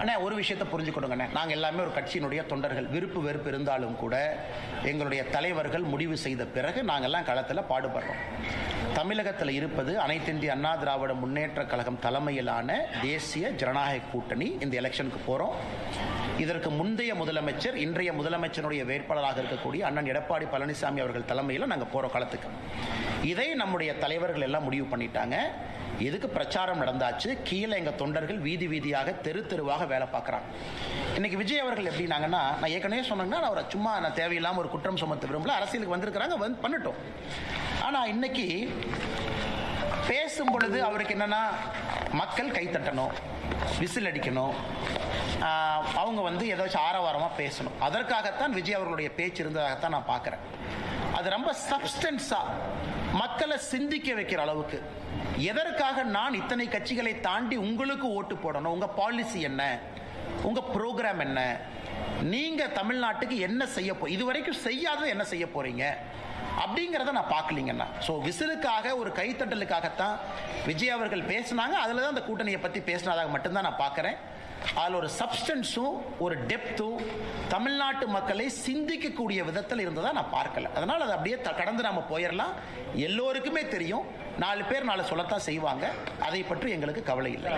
அண்ணா ஒரு விஷயத்தை புரிஞ்சுக்கணுங்கண்ணே, நாங்கள் எல்லாமே ஒரு கட்சியினுடைய தொண்டர்கள். விருப்பு வெறுப்பு இருந்தாலும் கூட எங்களுடைய தலைவர்கள் முடிவு செய்த பிறகு நாங்கள்லாம் களத்தில் பாடுபடுறோம். தமிழகத்தில் இருப்பது அனைத்து இந்திய அண்ணா திராவிட முன்னேற்ற கழகம் தலைமையிலான தேசிய ஜனநாயக கூட்டணி. இந்த எலெக்ஷனுக்கு போகிறோம். இதற்கு முந்தைய முதலமைச்சர், இன்றைய முதலமைச்சருடைய வேட்பாளராக இருக்கக்கூடிய அண்ணன் எடப்பாடி பழனிசாமி அவர்கள் தலைமையில் நாங்கள் போகிற களத்துக்கு. இதை நம்முடைய தலைவர்கள் எல்லாம் முடிவு பண்ணிட்டாங்க. எதுக்கு பிரச்சாரம் நடந்தாச்சு, கீழே எங்கள் தொண்டர்கள் வீதி வீதியாக தெரு தெருவாக வேலை பார்க்குறாங்க. இன்னைக்கு விஜய் அவர்கள் எப்படின்னாங்கன்னா, நான் ஏற்கனவே சொன்னேன்னா அவரை சும்மா நான் தேவையில்லாமல் ஒரு குற்றம் சுமத்த விரும்பல, அரசியலுக்கு வந்திருக்கிறாங்க, பண்ணட்டும். ஆனால் இன்னைக்கு பேசும் பொழுது அவருக்கு என்னன்னா, மக்கள் கைத்தட்டணும், விசில் அடிக்கணும், அவங்க ஏதாச்சும் ஆரவாரமாக பேசணும். அதற்காகத்தான் விஜய் அவர்களுடைய பேச்சு இருந்ததாகத்தான் நான் பார்க்குறேன். அது ரொம்ப சப்ஸ்டன்ஸாக மக்களை சிந்திக்க வைக்கிற அளவுக்கு, எதற்காக நான் இத்தனை கட்சிகளை தாண்டி உங்களுக்கு ஓட்டு போடணும், உங்க பாலிசி என்ன, உங்க ப்ரோக்ராம் என்ன, நீங்க தமிழ்நாட்டுக்கு என்ன செய்ய இதுவரைக்கும் செய்யாதது என்ன செய்ய போறீங்க அப்படிங்கிறத நான் பார்க்கலீங்கன்னா. ஸோ விசிலுக்காக, ஒரு கைத்தட்டலுக்காகத்தான் விஜய் அவர்கள் பேசினாங்க. அதில் தான் அந்த கூட்டணியை பற்றி பேசினதாக மட்டும்தான் நான் பார்க்குறேன். அதில் ஒரு சப்ஸ்டன்ஸும் ஒரு டெப்த்தும் தமிழ்நாட்டு மக்களை சிந்திக்கக்கூடிய விதத்தில் இருந்ததா நான் பார்க்கல. அதனால் அதை அப்படியே கடந்து நாம போயிடலாம். எல்லோருக்குமே தெரியும், 4 பேர் 4 சொல்லத்தான் செய்வாங்க. அதை பற்றி எங்களுக்கு கவலை இல்லை.